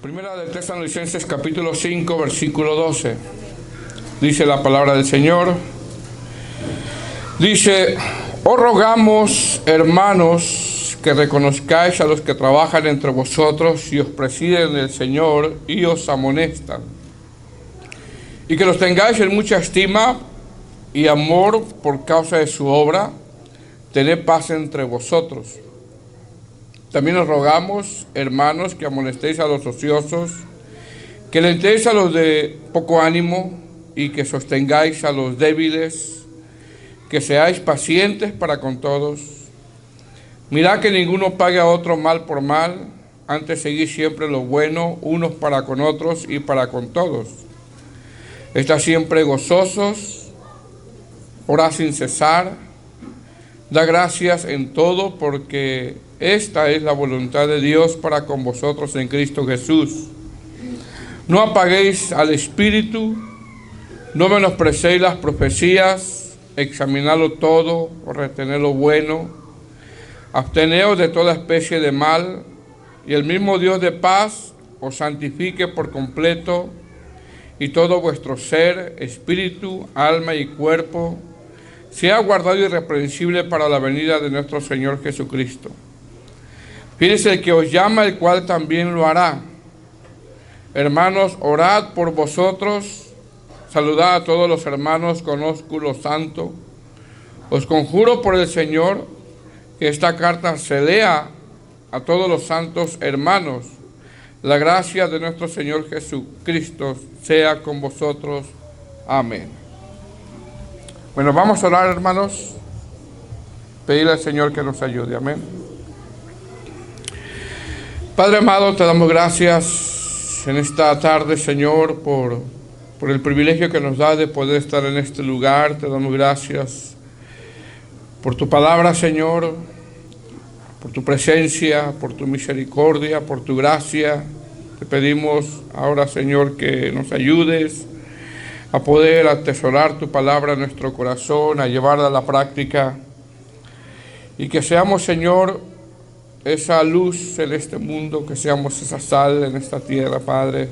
Primera de Tesalonicenses capítulo 5, versículo 12. Dice la palabra del Señor. Dice: os rogamos, hermanos, que reconozcáis a los que trabajan entre vosotros y os presiden en el Señor y os amonestan, y que los tengáis en mucha estima y amor por causa de su obra. Tened paz entre vosotros. También os rogamos, hermanos, que amonestéis a los ociosos, que alentéis a los de poco ánimo y que sostengáis a los débiles, que seáis pacientes para con todos. Mirad que ninguno pague a otro mal por mal, antes seguid siempre lo bueno, unos para con otros y para con todos. Estad siempre gozosos, orad sin cesar, da gracias en todo, porque esta es la voluntad de Dios para con vosotros en Cristo Jesús. No apaguéis al Espíritu, no menosprecéis las profecías, examinadlo todo, retened lo bueno, absteneos de toda especie de mal, y el mismo Dios de paz os santifique por completo, y todo vuestro ser, espíritu, alma y cuerpo sea guardado irreprensible para la venida de nuestro Señor Jesucristo. Fíjese el que os llama, el cual también lo hará. Hermanos, orad por vosotros, saludad a todos los hermanos con ósculo santo. Os conjuro por el Señor que esta carta se lea a todos los santos hermanos. La gracia de nuestro Señor Jesucristo sea con vosotros. Amén. Bueno, vamos a orar, hermanos. Pedirle al Señor que nos ayude. Amén. Padre amado, te damos gracias en esta tarde, Señor, por el privilegio que nos da de poder estar en este lugar. Te damos gracias por tu palabra, Señor, por tu presencia, por tu misericordia, por tu gracia. Te pedimos ahora, Señor, que nos ayudes a poder atesorar tu palabra en nuestro corazón, a llevarla a la práctica, y que seamos, Señor, esa luz en este mundo, que seamos esa sal en esta tierra, Padre.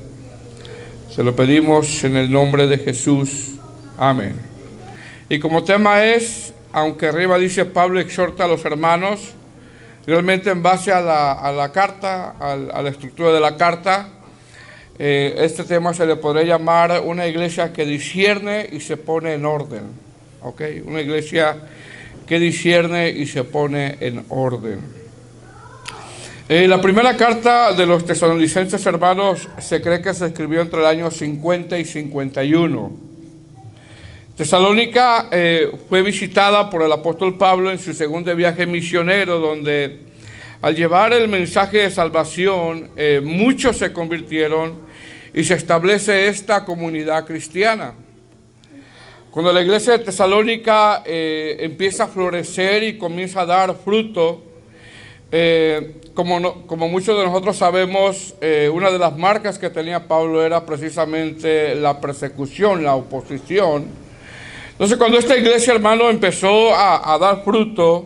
Se lo pedimos en el nombre de Jesús. Amén. Y como tema es, aunque arriba dice Pablo exhorta a los hermanos, realmente en base a la carta, a la estructura de la carta, este tema se le podría llamar una iglesia que discierne y se pone en orden. ¿Ok? Una iglesia que discierne y se pone en orden. La primera carta de los tesalonicenses, hermanos, se cree que se escribió entre el año 50 y 51. Tesalónica fue visitada por el apóstol Pablo en su segundo viaje misionero, donde al llevar el mensaje de salvación, muchos se convirtieron y se establece esta comunidad cristiana. Cuando la iglesia de Tesalónica empieza a florecer y comienza a dar fruto, como muchos de nosotros sabemos, una de las marcas que tenía Pablo era precisamente la persecución, la oposición. Entonces, cuando esta iglesia, hermano, empezó a dar fruto,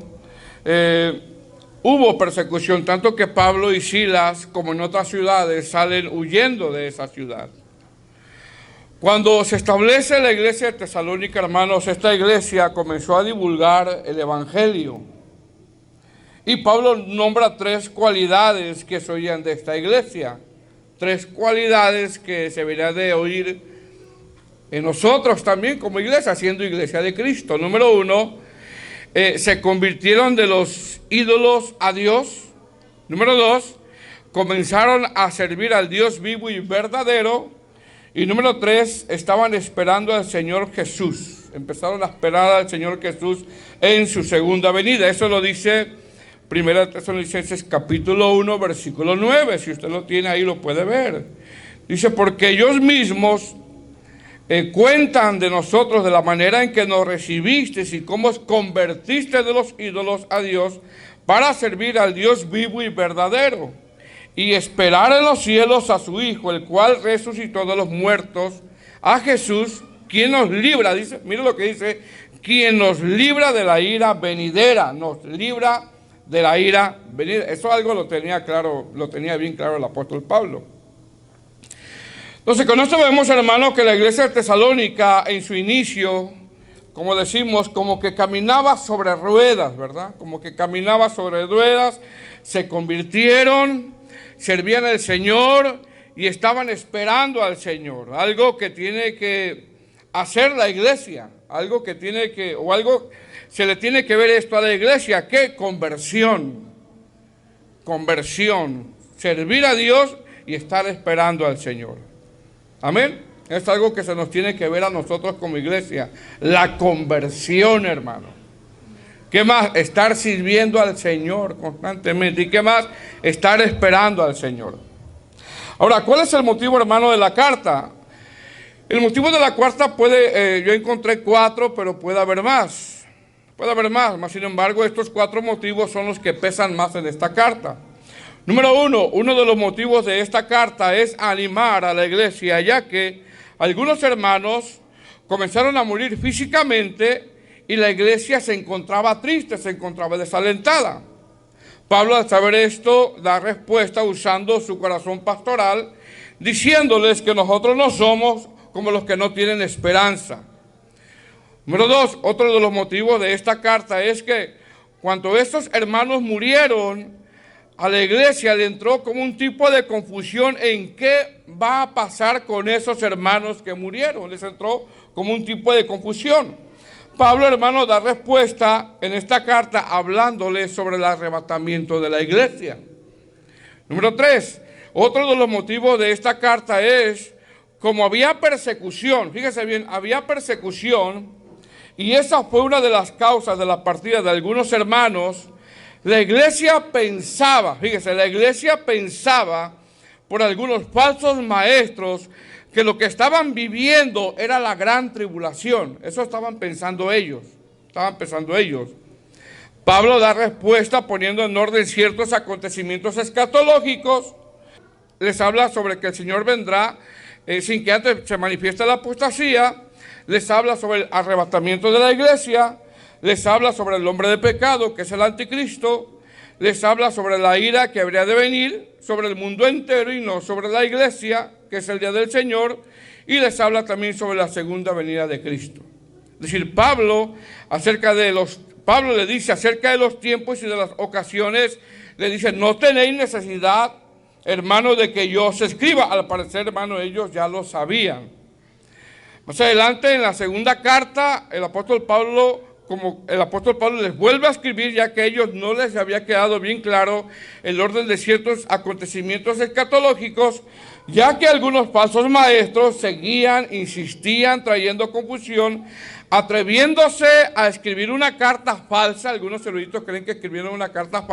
hubo persecución, tanto que Pablo y Silas, como en otras ciudades, salen huyendo de esa ciudad. Cuando se establece la iglesia de Tesalónica, hermanos, esta iglesia comenzó a divulgar el evangelio. Y Pablo nombra tres cualidades que se oían de esta iglesia. Tres cualidades que se debería de oír en nosotros también como iglesia, siendo iglesia de Cristo. Número uno, se convirtieron de los ídolos a Dios. Número dos, comenzaron a servir al Dios vivo y verdadero. Y número tres, estaban esperando al Señor Jesús. Empezaron a esperar al Señor Jesús en su segunda venida. Eso lo dice Primera de Tesalonicenses capítulo 1, versículo 9. Si usted lo tiene ahí, lo puede ver. Dice: porque ellos mismos cuentan de nosotros de la manera en que nos recibisteis y cómo os convertiste de los ídolos a Dios para servir al Dios vivo y verdadero y esperar en los cielos a su Hijo, el cual resucitó de los muertos, a Jesús, quien nos libra, dice, mire lo que dice, quien nos libra de la ira venidera, nos libra de la ira venidera. Eso algo lo tenía claro, lo tenía bien claro el apóstol Pablo. Entonces, con esto vemos, hermanos, que la iglesia de Tesalónica en su inicio, como decimos, como que caminaba sobre ruedas, ¿verdad? Como que caminaba sobre ruedas, se convirtieron, servían al Señor y estaban esperando al Señor. Algo que tiene que hacer la iglesia, algo que tiene que, o algo se le tiene que ver esto a la iglesia, ¿qué? Conversión, servir a Dios y estar esperando al Señor. Amén. Es algo que se nos tiene que ver a nosotros como iglesia. La conversión, hermano. ¿Qué más? Estar sirviendo al Señor constantemente. ¿Y qué más? Estar esperando al Señor. Ahora, ¿cuál es el motivo, hermano, de la carta? El motivo de la carta yo encontré 4, pero puede haber más. Más sin embargo, estos 4 motivos son los que pesan más en esta carta. Número 1, uno de los motivos de esta carta es animar a la iglesia, ya que algunos hermanos comenzaron a morir físicamente y la iglesia se encontraba triste, se encontraba desalentada. Pablo, al saber esto, da respuesta usando su corazón pastoral, diciéndoles que nosotros no somos como los que no tienen esperanza. Número 2, otro de los motivos de esta carta es que cuando estos hermanos murieron, a la iglesia le entró como un tipo de confusión en qué va a pasar con esos hermanos que murieron. Les entró como un tipo de confusión. Pablo, hermano, da respuesta en esta carta hablándoles sobre el arrebatamiento de la iglesia. Número 3, otro de los motivos de esta carta es, como había persecución, fíjese bien, había persecución, y esa fue una de las causas de la partida de algunos hermanos. La iglesia pensaba, fíjese, por algunos falsos maestros que lo que estaban viviendo era la gran tribulación. Eso estaban pensando ellos. Pablo da respuesta poniendo en orden ciertos acontecimientos escatológicos. Les habla sobre que el Señor vendrá sin que antes se manifieste la apostasía. Les habla sobre el arrebatamiento de la iglesia. Les habla sobre el hombre de pecado, que es el anticristo. Les habla sobre la ira que habría de venir sobre el mundo entero y no sobre la iglesia, que es el día del Señor. Y les habla también sobre la segunda venida de Cristo. Es decir, Pablo le dice acerca de los tiempos y de las ocasiones, le dice, no tenéis necesidad, hermanos, de que yo os escriba. Al parecer, hermanos, ellos ya lo sabían. Más adelante, en la segunda carta, el apóstol Pablo les vuelve a escribir, ya que a ellos no les había quedado bien claro el orden de ciertos acontecimientos escatológicos, ya que algunos falsos maestros insistían, trayendo confusión, atreviéndose a escribir una carta falsa. Algunos eruditos creen que escribieron una carta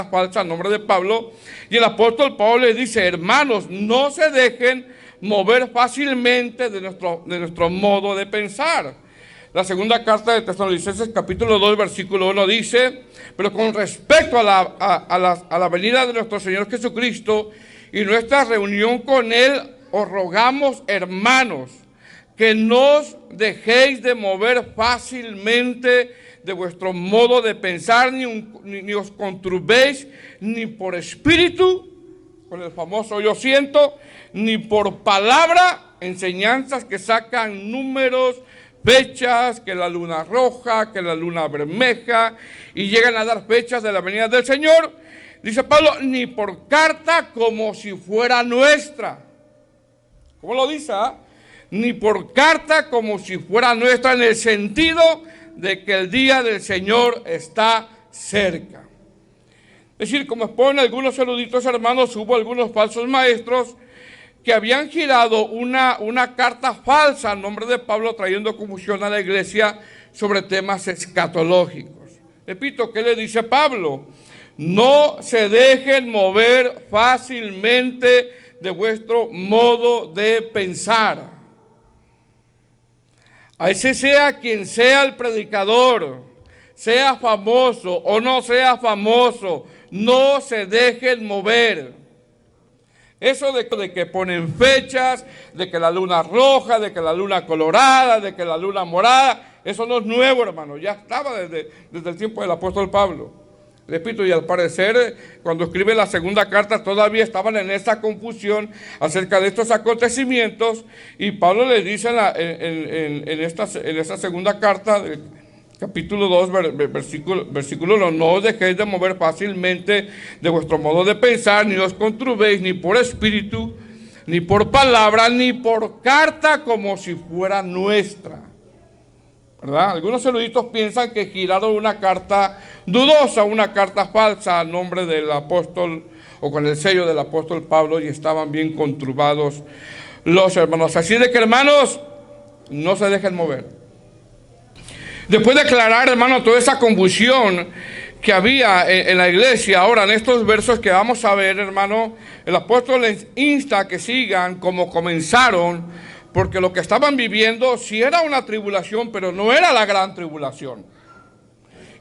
falsa a nombre de Pablo, y el apóstol Pablo les dice, hermanos, no se dejen mover fácilmente de nuestro modo de pensar. La segunda carta de Tesalonicenses, capítulo 2, versículo 1 dice, pero con respecto a la venida de nuestro Señor Jesucristo y nuestra reunión con Él, os rogamos, hermanos, que no os dejéis de mover fácilmente de vuestro modo de pensar, ni os conturbéis, ni por espíritu, con el famoso yo siento, ni por palabra, enseñanzas que sacan números, fechas, que la luna roja, que la luna bermeja, y llegan a dar fechas de la venida del Señor. Dice Pablo, ni por carta como si fuera nuestra. ¿Cómo lo dice? Ni por carta como si fuera nuestra, en el sentido de que el día del Señor está cerca. Es decir, como exponen algunos eruditos hermanos, hubo algunos falsos maestros que habían girado una carta falsa a nombre de Pablo, trayendo confusión a la iglesia sobre temas escatológicos. Repito, ¿qué le dice Pablo? No se dejen mover fácilmente de vuestro modo de pensar. A ese sea quien sea el predicador, sea famoso o no sea famoso, no se dejen mover. Eso de que ponen fechas, de que la luna roja, de que la luna colorada, de que la luna morada, eso no es nuevo, hermano. Ya estaba desde el tiempo del apóstol Pablo. Repito, y al parecer, cuando escribe la segunda carta, todavía estaban en esta confusión acerca de estos acontecimientos, y Pablo les dice en esta segunda carta, capítulo 2, versículo 1, no os dejéis de mover fácilmente de vuestro modo de pensar, ni os conturbéis, ni por espíritu, ni por palabra, ni por carta, como si fuera nuestra. ¿Verdad? Algunos eruditos piensan que giraron una carta dudosa, una carta falsa a nombre del apóstol o con el sello del apóstol Pablo, y estaban bien conturbados los hermanos. Así de que, hermanos, no se dejen mover. Después de aclarar, hermanos, toda esa confusión que había en la iglesia, ahora en estos versos que vamos a ver, hermano, el apóstol les insta a que sigan como comenzaron, porque lo que estaban viviendo sí era una tribulación, pero no era la gran tribulación.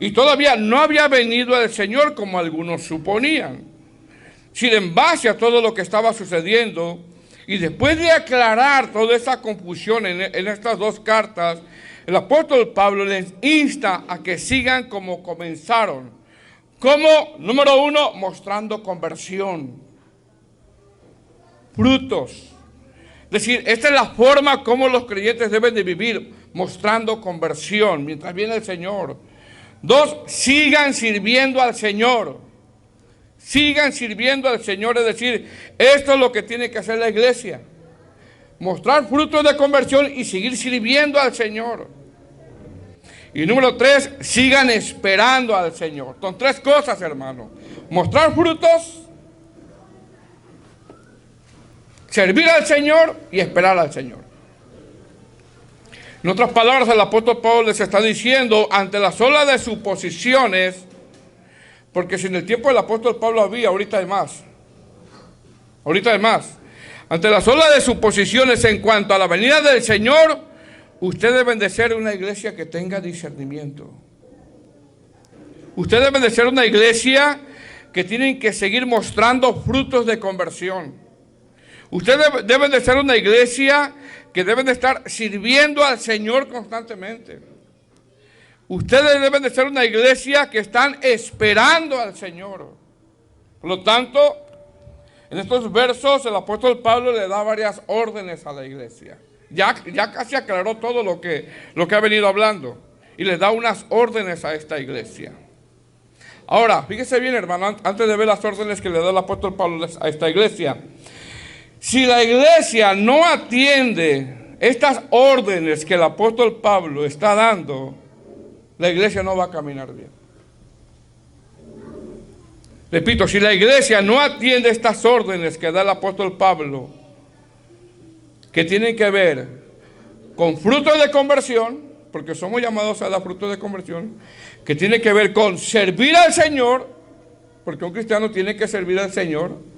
Y todavía no había venido el Señor como algunos suponían. Sin en base a todo lo que estaba sucediendo, y después de aclarar toda esa confusión en estas dos cartas, el apóstol Pablo les insta a que sigan como comenzaron. Como, número 1, mostrando conversión, frutos. Es decir, esta es la forma como los creyentes deben de vivir, mostrando conversión mientras viene el Señor. 2, sigan sirviendo al Señor. Sigan sirviendo al Señor, es decir, esto es lo que tiene que hacer la iglesia. Mostrar frutos de conversión y seguir sirviendo al Señor. Y número 3, sigan esperando al Señor. Son 3 cosas, hermano. Mostrar frutos, servir al Señor y esperar al Señor. En otras palabras, el apóstol Pablo les está diciendo, ante las olas de suposiciones, porque si en el tiempo del apóstol Pablo había, ahorita hay más. Ahorita hay más. Ante las olas de suposiciones en cuanto a la venida del Señor, ustedes deben de ser una iglesia que tenga discernimiento. Ustedes deben de ser una iglesia que tienen que seguir mostrando frutos de conversión. Ustedes deben de ser una iglesia que deben de estar sirviendo al Señor constantemente. Ustedes deben de ser una iglesia que están esperando al Señor. Por lo tanto, en estos versos el apóstol Pablo le da varias órdenes a la iglesia. Ya casi aclaró todo lo que ha venido hablando. Y le da unas órdenes a esta iglesia. Ahora, fíjese bien, hermano, antes de ver las órdenes que le da el apóstol Pablo a esta iglesia. Si la iglesia no atiende estas órdenes que el apóstol Pablo está dando, la iglesia no va a caminar bien. Repito, si la iglesia no atiende estas órdenes que da el apóstol Pablo, que tienen que ver con frutos de conversión, porque somos llamados a dar frutos de conversión, que tiene que ver con servir al Señor, porque un cristiano tiene que servir al Señor.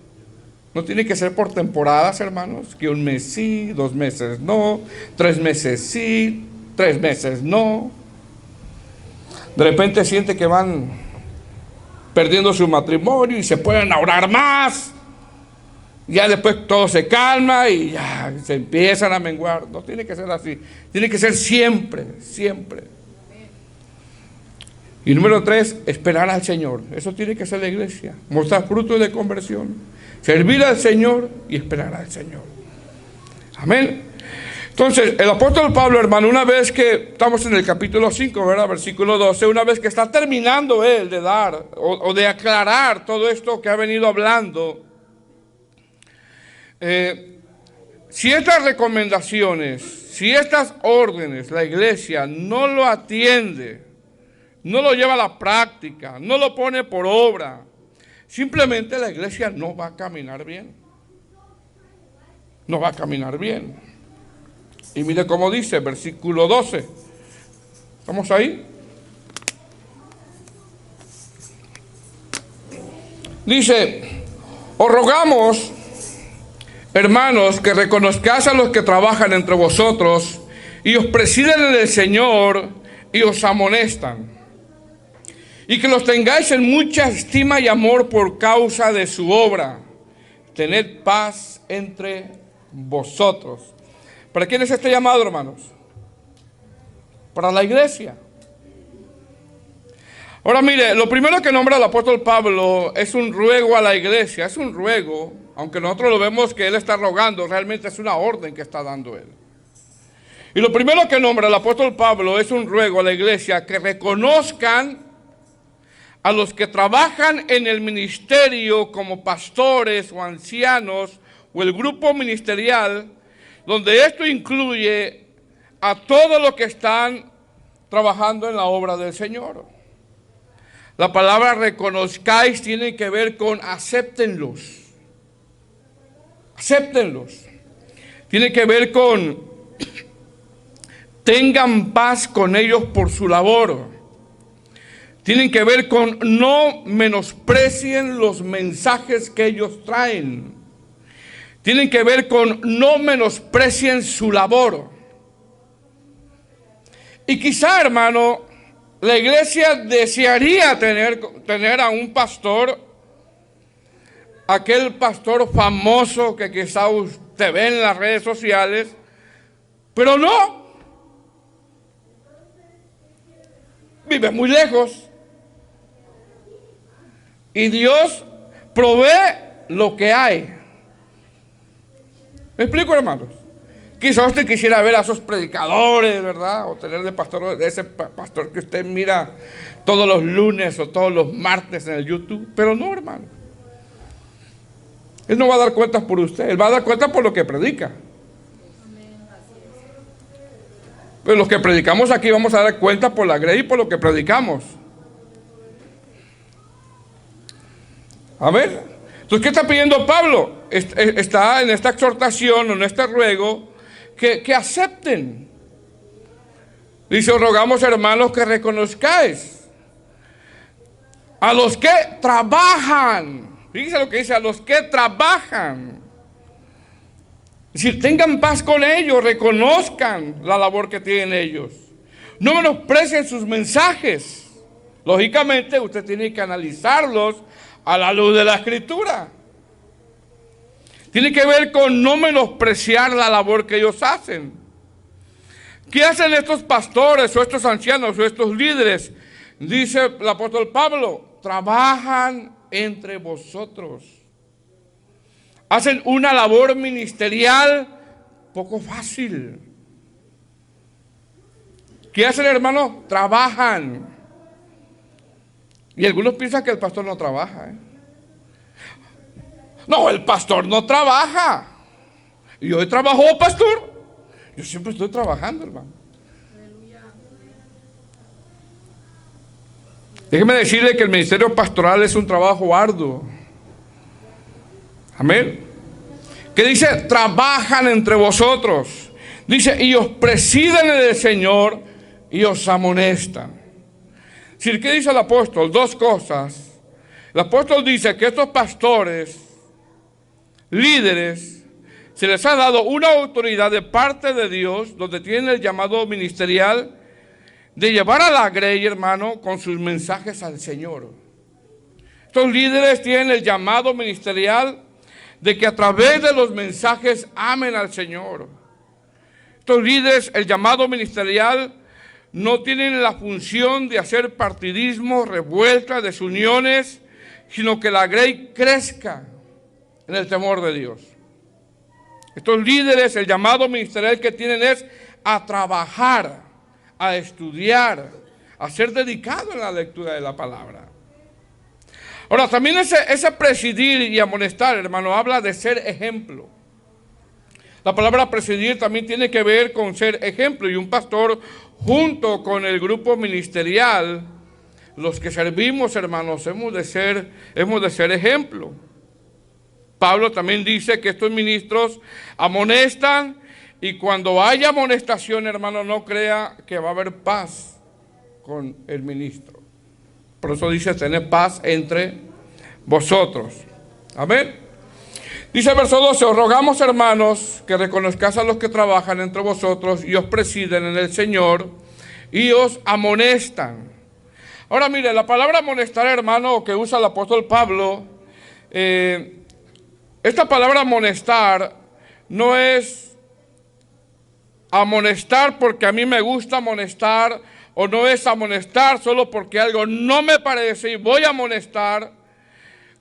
No tiene que ser por temporadas, hermanos, que un mes sí, 2 meses no, 3 meses sí, 3 meses no. De repente siente que van perdiendo su matrimonio y se pueden orar más. Ya después todo se calma y ya se empiezan a menguar. No tiene que ser así. Tiene que ser siempre, siempre. Y número 3, esperar al Señor. Eso tiene que ser la iglesia. Mostrar frutos de conversión. Servir al Señor y esperar al Señor. Amén. Entonces, el apóstol Pablo, hermano, una vez que estamos en el capítulo 5, ¿verdad? Versículo 12, una vez que está terminando él de dar o de aclarar todo esto que ha venido hablando, si estas recomendaciones, si estas órdenes, la iglesia no lo atiende, no lo lleva a la práctica, no lo pone por obra, simplemente la iglesia no va a caminar bien. No va a caminar bien. Y mire cómo dice, versículo 12. ¿Estamos ahí? Dice, os rogamos, hermanos, que reconozcáis a los que trabajan entre vosotros y os presiden en el Señor y os amonestan. Y que los tengáis en mucha estima y amor por causa de su obra. Tened paz entre vosotros. ¿Para quién es este llamado, hermanos? Para la iglesia. Ahora mire, lo primero que nombra el apóstol Pablo es un ruego a la iglesia, es un ruego, aunque nosotros lo vemos que él está rogando, realmente es una orden que está dando él. Y lo primero que nombra el apóstol Pablo es un ruego a la iglesia que reconozcan a los que trabajan en el ministerio como pastores o ancianos o el grupo ministerial, donde esto incluye a todos los que están trabajando en la obra del Señor. La palabra reconozcáis tiene que ver con acéptenlos. Acéptenlos. Tiene que ver con tengan paz con ellos por su labor. Tienen que ver con no menosprecien los mensajes que ellos traen. Tienen que ver con no menosprecien su labor. Y quizá, hermano, la iglesia desearía tener a un pastor, aquel pastor famoso que quizá usted ve en las redes sociales, pero no. Vive muy lejos. Y Dios provee lo que hay. ¿Me explico, hermanos? Quizás usted quisiera ver a esos predicadores, ¿verdad? O tener de pastor, de ese pastor que usted mira todos los lunes o todos los martes en el YouTube. Pero no, hermano. Él no va a dar cuentas por usted. Él va a dar cuentas por lo que predica. Pero los que predicamos aquí vamos a dar cuenta por la grey y por lo que predicamos. A ver. Entonces, ¿qué está pidiendo Pablo? Está en esta exhortación, en este ruego, que acepten. Dice, os rogamos, hermanos, que reconozcáis a los que trabajan. Fíjense lo que dice, a los que trabajan. Es decir, tengan paz con ellos, reconozcan la labor que tienen ellos. No menosprecien sus mensajes. Lógicamente, usted tiene que analizarlos a la luz de la Escritura. Tiene que ver con no menospreciar la labor que ellos hacen. ¿Qué hacen estos pastores o estos ancianos o estos líderes? Dice el apóstol Pablo, trabajan entre vosotros. Hacen una labor ministerial poco fácil. ¿Qué hacen, hermano? Trabajan. Y algunos piensan que el pastor no trabaja, No, el pastor no trabaja. ¿Y hoy trabajó, pastor? Yo siempre estoy trabajando, hermano. Déjeme decirle que el ministerio pastoral es un trabajo arduo. Amén. ¿Qué dice? Trabajan entre vosotros. Dice, y os presiden en el Señor y os amonestan. ¿Qué dice el apóstol? Dos cosas. El apóstol dice que estos pastores, líderes, se les ha dado una autoridad de parte de Dios, donde tienen el llamado ministerial, de llevar a la grey, hermano, con sus mensajes al Señor. Estos líderes tienen el llamado ministerial de que a través de los mensajes amen al Señor. Estos líderes, el llamado ministerial, no tienen la función de hacer partidismo, revueltas, desuniones, sino que la grey crezca en el temor de Dios. Estos líderes, el llamado ministerial que tienen es a trabajar, a estudiar, a ser dedicado en la lectura de la palabra. Ahora, también ese presidir y amonestar, hermano, habla de ser ejemplo. La palabra presidir también tiene que ver con ser ejemplo, y un pastor junto con el grupo ministerial, los que servimos, hermanos, hemos de ser ejemplo. Pablo también dice que estos ministros amonestan, y cuando haya amonestación, hermano, no crea que va a haber paz con el ministro. Por eso dice, tener paz entre vosotros. Amén. Dice el verso 12, os rogamos, hermanos, que reconozcáis a los que trabajan entre vosotros y os presiden en el Señor y os amonestan. Ahora mire, la palabra amonestar, hermano, que usa el apóstol Pablo, esta palabra amonestar no es amonestar porque a mí me gusta amonestar, o no es amonestar solo porque algo no me parece y voy a amonestar.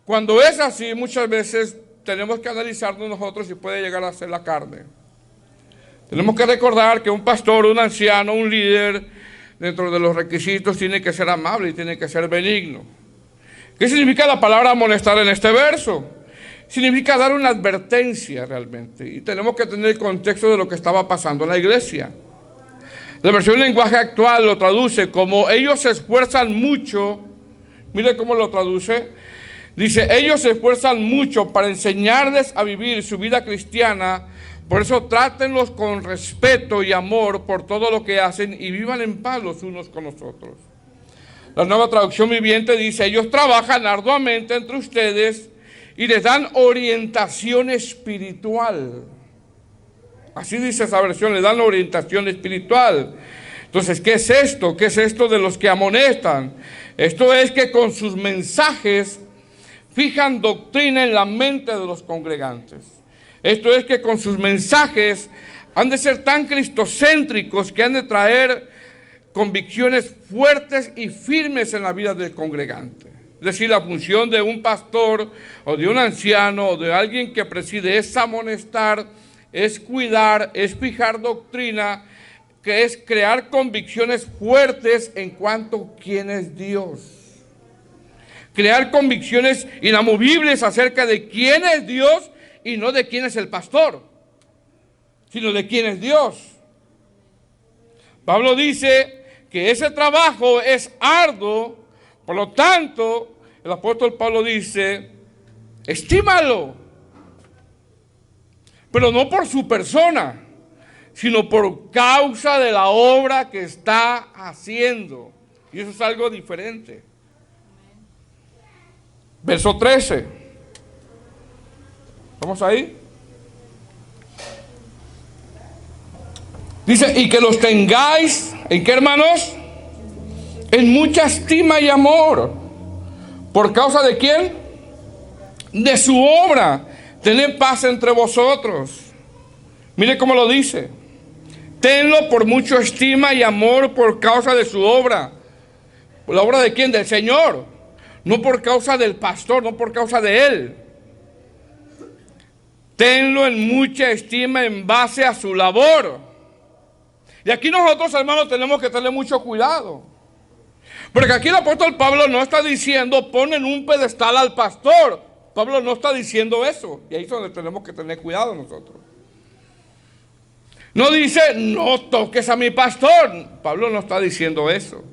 Cuando es así, muchas veces tenemos que analizarnos nosotros si puede llegar a ser la carne. Tenemos que recordar que un pastor, un anciano, un líder, dentro de los requisitos tiene que ser amable y tiene que ser benigno. ¿Qué significa la palabra amonestar en este verso? Significa dar una advertencia realmente. Y tenemos que tener el contexto de lo que estaba pasando en la iglesia. La versión lenguaje actual lo traduce como ellos se esfuerzan mucho. Mire cómo lo traduce. Dice, ellos se esfuerzan mucho para enseñarles a vivir su vida cristiana. Por eso trátenlos con respeto y amor por todo lo que hacen y vivan en paz los unos con los otros. La Nueva Traducción Viviente dice, ellos trabajan arduamente entre ustedes y les dan orientación espiritual. Así dice esa versión, les dan orientación espiritual. Entonces, ¿qué es esto? ¿Qué es esto de los que amonestan? Esto es que con sus mensajes fijan doctrina en la mente de los congregantes. Esto es que con sus mensajes han de ser tan cristocéntricos que han de traer convicciones fuertes y firmes en la vida del congregante. Es decir, la función de un pastor o de un anciano o de alguien que preside es amonestar, es cuidar, es fijar doctrina, que es crear convicciones fuertes en cuanto a quién es Dios. Crear convicciones inamovibles acerca de quién es Dios y no de quién es el pastor, sino de quién es Dios. Pablo dice que ese trabajo es arduo, por lo tanto, el apóstol Pablo dice, estímalo, pero no por su persona, sino por causa de la obra que está haciendo. Y eso es algo diferente. Verso 13. ¿Vamos ahí? Dice, y que los tengáis, ¿en qué, hermanos? En mucha estima y amor. ¿Por causa de quién? De su obra. Tened paz entre vosotros. Mire cómo lo dice. Tenlo por mucha estima y amor por causa de su obra. ¿La obra de quién? Del Señor. No por causa del pastor, no por causa de él. Tenlo en mucha estima en base a su labor. Y aquí nosotros, hermanos, tenemos que tener mucho cuidado. Porque aquí el apóstol Pablo no está diciendo, pon en un pedestal al pastor. Pablo no está diciendo eso. Y ahí es donde tenemos que tener cuidado nosotros. No dice, no toques a mi pastor. Pablo no está diciendo eso.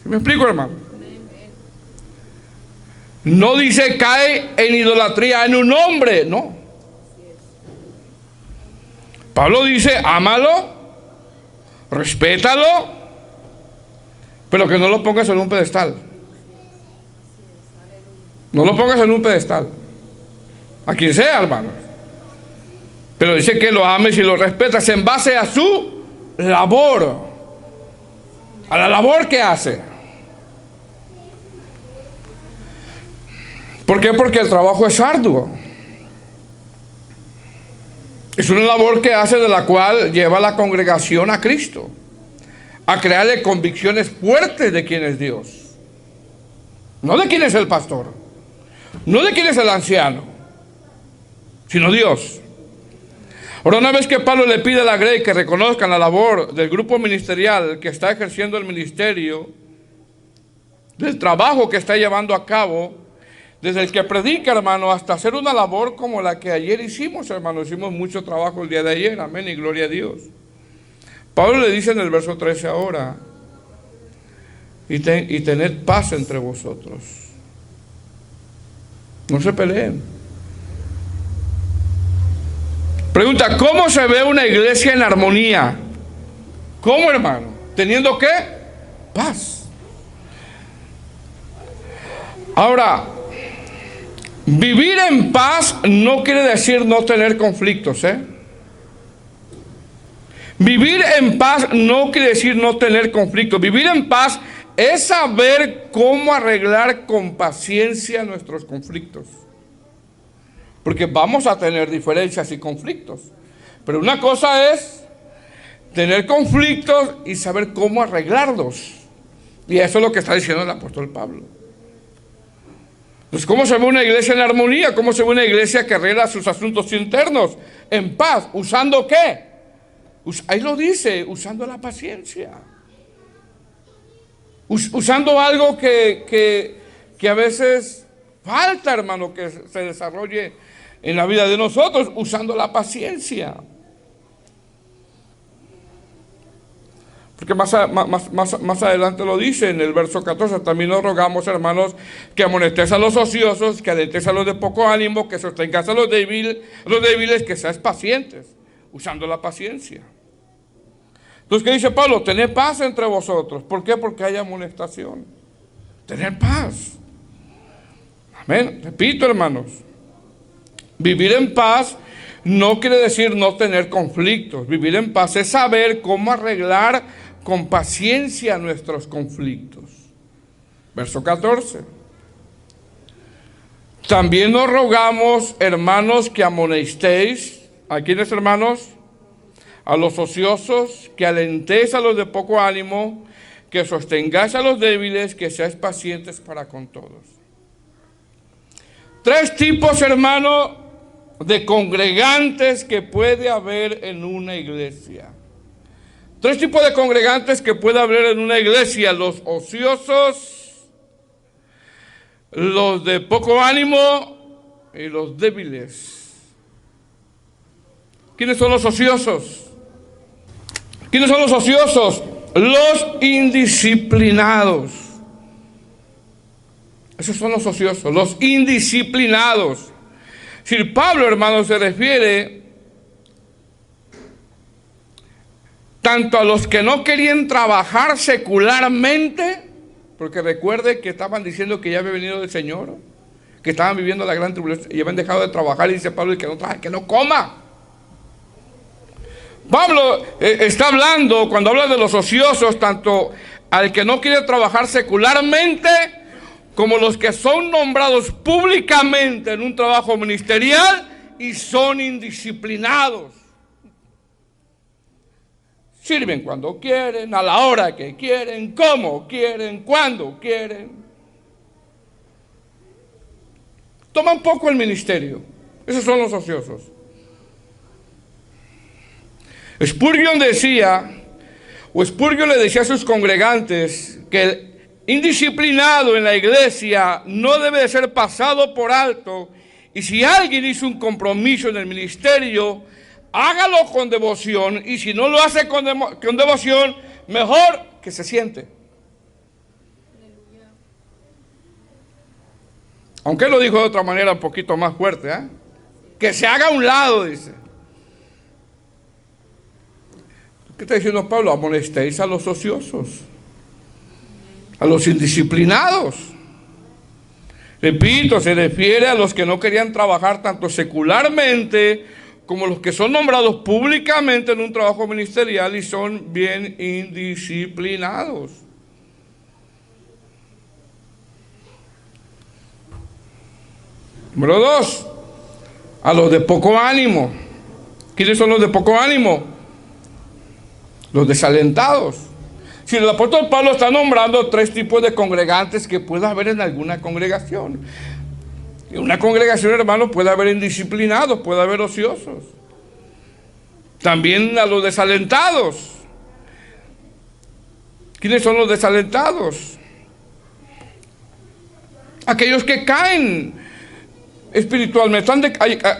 ¿Sí me explico, hermano? No dice, cae en idolatría en un hombre. No. Pablo dice, ámalo, respétalo, pero que no lo pongas en un pedestal. No lo pongas en un pedestal. A quien sea, hermanos. Pero dice que lo ames y lo respetas en base a su labor. A la labor que hace. ¿Por qué? Porque el trabajo es arduo. Es una labor que hace, de la cual lleva a la congregación a Cristo, a crearle convicciones fuertes de quién es Dios. No de quién es el pastor, no de quién es el anciano, sino Dios. Ahora, una vez que Pablo le pide a la Grey que reconozcan la labor del grupo ministerial que está ejerciendo el ministerio, del trabajo que está llevando a cabo, desde el que predica, hermano, hasta hacer una labor como la que ayer hicimos, hermano. Hicimos mucho trabajo el día de ayer, amén, y gloria a Dios. Pablo le dice en el verso 13 ahora, y tened paz entre vosotros. No se peleen. Pregunta, ¿cómo se ve una iglesia en armonía? ¿Cómo, hermano? ¿Teniendo qué? Paz. Ahora, vivir en paz no quiere decir no tener conflictos, ¿eh? Vivir en paz no quiere decir no tener conflictos. Vivir en paz es saber cómo arreglar con paciencia nuestros conflictos. Porque vamos a tener diferencias y conflictos. Pero una cosa es tener conflictos y saber cómo arreglarlos. Y eso es lo que está diciendo el apóstol Pablo. Entonces, ¿cómo se ve una iglesia en armonía? ¿Cómo se ve una iglesia que arregla sus asuntos internos en paz? ¿Usando qué? Ahí lo dice, usando la paciencia. Usando algo que a veces falta, hermano, que se desarrolle en la vida de nosotros, usando la paciencia. Porque más adelante lo dice en el verso 14, también nos rogamos, hermanos, que amonestéis a los ociosos, que alentéis a los de poco ánimo, que sostengáis a los débiles, que seáis pacientes, usando la paciencia. Entonces, ¿qué dice Pablo? Tened paz entre vosotros. ¿Por qué? Porque hay amonestación. Tener paz. Amén. Repito, hermanos. Vivir en paz no quiere decir no tener conflictos. Vivir en paz es saber cómo arreglar con paciencia nuestros conflictos. Verso 14. También nos rogamos, hermanos, que amonestéis. ¿A quiénes, hermanos? A los ociosos, que alentéis a los de poco ánimo, que sostengáis a los débiles, que seáis pacientes para con todos. Tres tipos, hermano, de congregantes que puede haber en una iglesia. Tres tipos de congregantes que puede haber en una iglesia: los ociosos, los de poco ánimo y los débiles. ¿Quiénes son los ociosos? ¿Quiénes son los ociosos? Los indisciplinados. Esos son los ociosos, los indisciplinados. Si Pablo, hermano, se refiere tanto a los que no querían trabajar secularmente, porque recuerde que estaban diciendo que ya había venido el Señor, que estaban viviendo la gran tribulación y habían dejado de trabajar, y dice Pablo, y que no trabaje, que no coma. Pablo está hablando, cuando habla de los ociosos, tanto al que no quiere trabajar secularmente, como los que son nombrados públicamente en un trabajo ministerial y son indisciplinados. Sirven cuando quieren, a la hora que quieren, como quieren, cuando quieren. Toman poco el ministerio. Esos son los ociosos. Spurgeon le decía a sus congregantes que el indisciplinado en la iglesia no debe de ser pasado por alto, y si alguien hizo un compromiso en el ministerio, hágalo con devoción, y si no lo hace con devoción, mejor que se siente. Aunque él lo dijo de otra manera un poquito más fuerte, que se haga a un lado, dice. ¿Qué está diciendo Pablo? Amonestéis a los ociosos, a los indisciplinados. Repito, se refiere a los que no querían trabajar tanto secularmente como los que son nombrados públicamente en un trabajo ministerial y son bien indisciplinados. Número 2, a los de poco ánimo. ¿Quiénes son los de poco ánimo? Los desalentados. Si el apóstol Pablo está nombrando tres tipos de congregantes que puede haber en alguna congregación. En una congregación, hermano, puede haber indisciplinados, puede haber ociosos. También a los desalentados. ¿Quiénes son los desalentados? Aquellos que caen espiritualmente,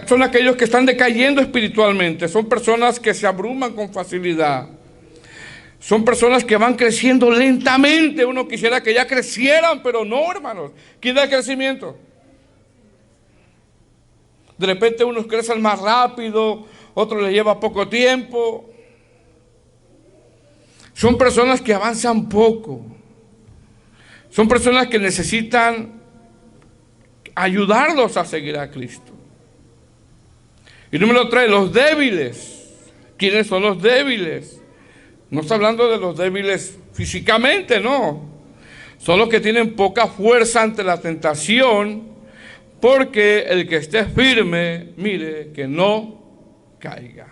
son aquellos que están decayendo espiritualmente, son personas que se abruman con facilidad. Son personas que van creciendo lentamente. Uno quisiera que ya crecieran, pero no, hermanos. ¿Quién da el crecimiento? De repente unos crecen más rápido, otros les lleva poco tiempo. Son personas que avanzan poco. Son personas que necesitan ayudarlos a seguir a Cristo. Y número 3, los débiles. ¿Quiénes son los débiles? No está hablando de los débiles físicamente, no. Son los que tienen poca fuerza ante la tentación, porque el que esté firme, mire, que no caiga.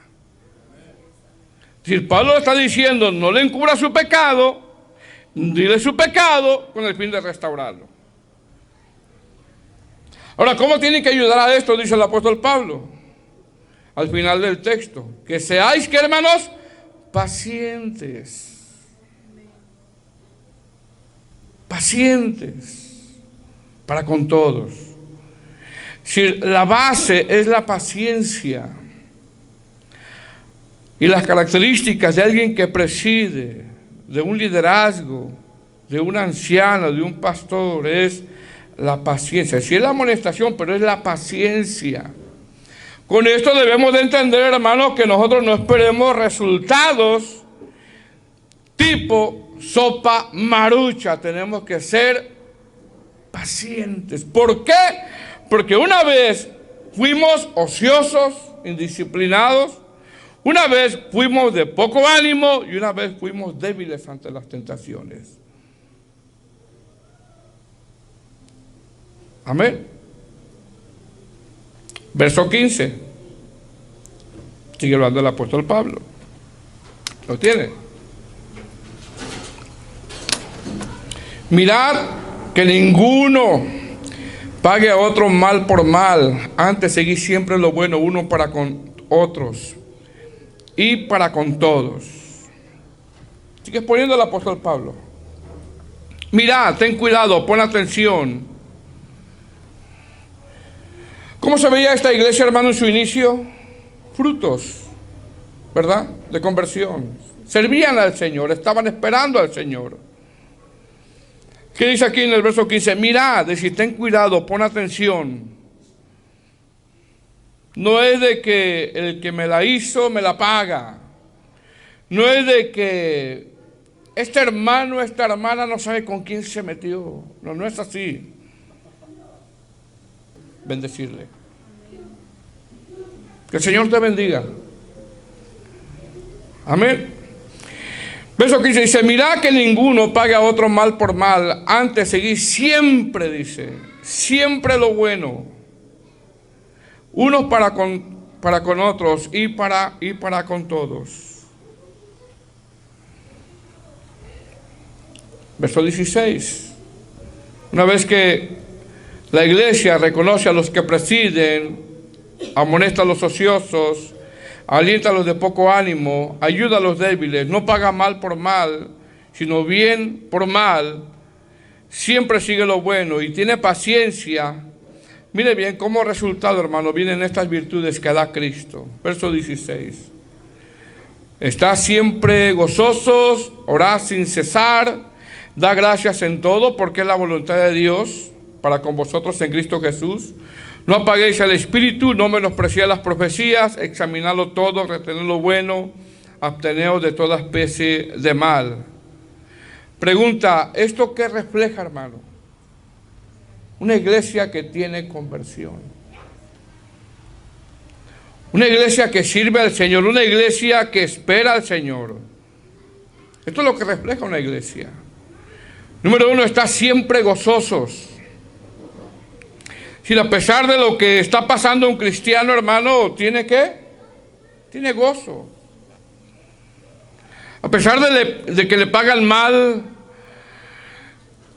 Es decir, Pablo le está diciendo, no le encubra su pecado, dile su pecado con el fin de restaurarlo. Ahora, ¿cómo tienen que ayudar a esto? Dice el apóstol Pablo, al final del texto. Que seáis, ¿qué, hermanos? Pacientes. Pacientes para con todos. Si la base es la paciencia y las características de alguien que preside, de un liderazgo, de una anciana, de un pastor, es la paciencia. Sí es la amonestación, pero es la paciencia. Con esto debemos de entender, hermanos, que nosotros no esperemos resultados tipo sopa marucha. Tenemos que ser pacientes. ¿Por qué? Porque una vez fuimos ociosos, indisciplinados, una vez fuimos de poco ánimo y una vez fuimos débiles ante las tentaciones. Amén. Verso 15. Sigue hablando el apóstol Pablo. ¿Lo tiene? Mirad que ninguno pague a otro mal por mal. Antes seguid siempre lo bueno uno para con otros y para con todos. Sigue poniendo el apóstol Pablo. Mirad, ten cuidado, pon atención. ¿Cómo se veía esta iglesia, hermano, en su inicio? Frutos, ¿verdad? De conversión. Servían al Señor, estaban esperando al Señor. ¿Qué dice aquí en el verso 15? Mirad, es decir, ten cuidado, pon atención. No es de que el que me la hizo me la paga. No es de que este hermano, esta hermana no sabe con quién se metió. No, no es así. Bendecirle. Que el Señor te bendiga. Amén. Verso 15 dice, mirad que ninguno pague a otro mal por mal, antes seguid siempre, dice, siempre lo bueno, unos para con otros y para con todos. Verso 16, una vez que la iglesia reconoce a los que presiden, amonesta a los ociosos, alienta a los de poco ánimo, ayuda a los débiles, no paga mal por mal, sino bien por mal, siempre sigue lo bueno y tiene paciencia. Mire bien, como resultado, hermano, vienen estas virtudes que da Cristo. Verso 16. Estad siempre gozosos, orad sin cesar, da gracias en todo, porque es la voluntad de Dios para con vosotros en Cristo Jesús. No apaguéis el espíritu, no menospreciéis las profecías, examinadlo todo, retened lo bueno, absteneos de toda especie de mal. Pregunta, ¿esto qué refleja, hermano? Una iglesia que tiene conversión. Una iglesia que sirve al Señor, una iglesia que espera al Señor. Esto es lo que refleja una iglesia. Número uno, está siempre gozosos. Si a pesar de lo que está pasando un cristiano, hermano, ¿tiene qué? Tiene gozo. A pesar de que le pagan mal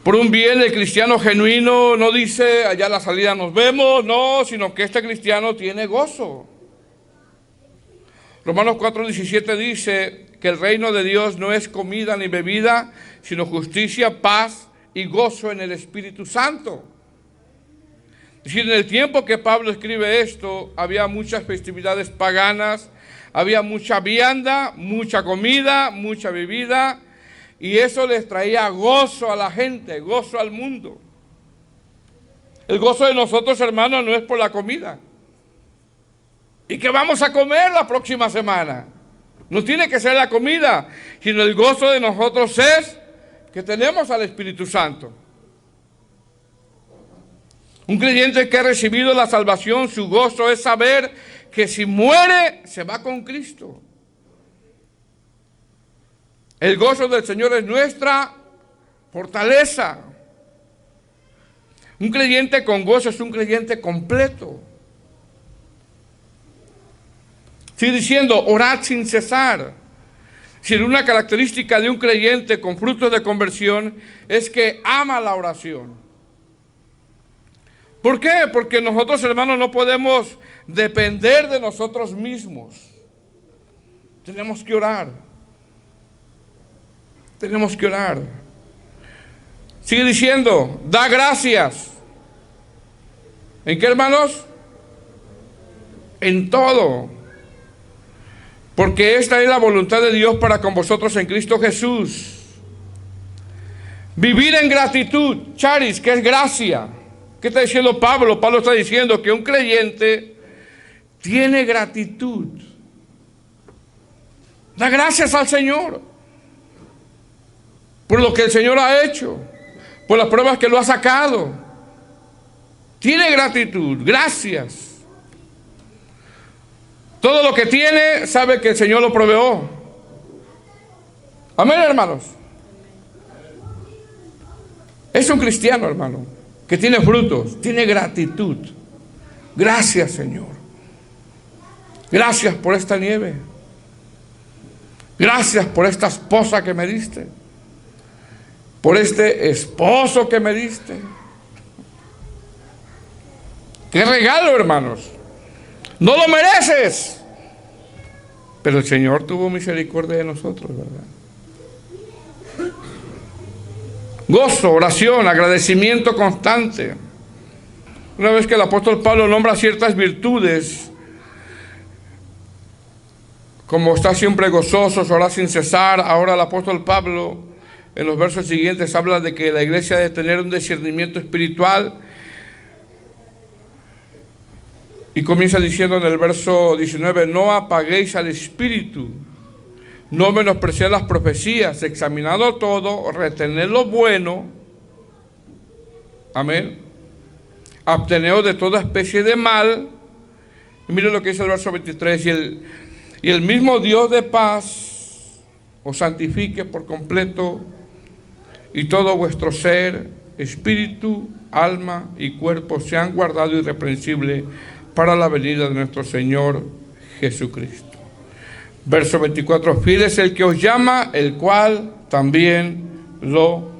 por un bien, el cristiano genuino no dice, allá a la salida nos vemos, no, sino que este cristiano tiene gozo. Romanos 4:17 dice que el reino de Dios no es comida ni bebida, sino justicia, paz y gozo en el Espíritu Santo. Es decir, en el tiempo que Pablo escribe esto, había muchas festividades paganas, había mucha vianda, mucha comida, mucha bebida, y eso les traía gozo a la gente, gozo al mundo. El gozo de nosotros, hermanos, no es por la comida. ¿Y qué vamos a comer la próxima semana? No tiene que ser la comida, sino el gozo de nosotros es que tenemos al Espíritu Santo. Un creyente que ha recibido la salvación, su gozo es saber que si muere, se va con Cristo. El gozo del Señor es nuestra fortaleza. Un creyente con gozo es un creyente completo. Sigue diciendo, orad sin cesar. Si una característica de un creyente con frutos de conversión es que ama la oración. ¿Por qué? Porque nosotros, hermanos, no podemos depender de nosotros mismos. Tenemos que orar. Tenemos que orar. Sigue diciendo, da gracias. ¿En qué, hermanos? En todo. Porque esta es la voluntad de Dios para con vosotros en Cristo Jesús. Vivir en gratitud, charis, que es gracia. ¿Qué está diciendo Pablo? Pablo está diciendo que un creyente tiene gratitud. Da gracias al Señor por lo que el Señor ha hecho, por las pruebas que lo ha sacado. Tiene gratitud, gracias. Todo lo que tiene, sabe que el Señor lo proveó. Amén, hermanos. Es un cristiano, hermano, que tiene frutos, tiene gratitud. Gracias, Señor. Gracias por esta nieve. Gracias por esta esposa que me diste. Por este esposo que me diste. ¡Qué regalo, hermanos! No lo mereces. Pero el Señor tuvo misericordia de nosotros, ¿verdad? Gozo, oración, agradecimiento constante. Una vez que el apóstol Pablo nombra ciertas virtudes, como estar siempre gozosos, orar sin cesar, ahora el apóstol Pablo en los versos siguientes habla de que la iglesia debe tener un discernimiento espiritual. Y comienza diciendo en el verso 19, no apaguéis al espíritu, no menospreciéis las profecías, examinadlo todo, retened lo bueno, amén, absteneos de toda especie de mal. Y mire lo que dice el verso 23, y el mismo Dios de paz os santifique por completo, y todo vuestro ser, espíritu, alma y cuerpo sean guardados irreprensibles para la venida de nuestro Señor Jesucristo. Verso 24, fiel es el que os llama, el cual también lo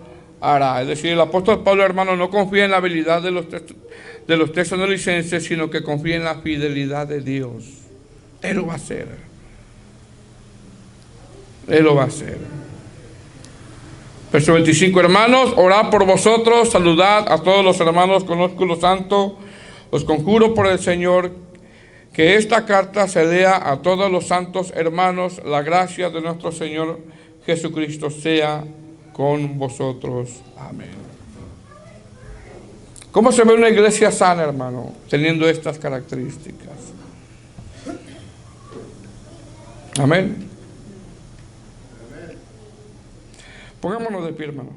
hará. Es decir, el apóstol Pablo, hermano, no confía en la habilidad de los tesalonicenses, sino que confía en la fidelidad de Dios. Él lo va a hacer. Él lo va a hacer. Verso 25, hermanos, orad por vosotros, saludad a todos los hermanos con ósculo santo. Os conjuro por el Señor que esta carta se lea a todos los santos hermanos. La gracia de nuestro Señor Jesucristo sea con vosotros. Amén. ¿Cómo se ve una iglesia sana, hermano? Teniendo estas características. Amén. Pongámonos de pie, hermano.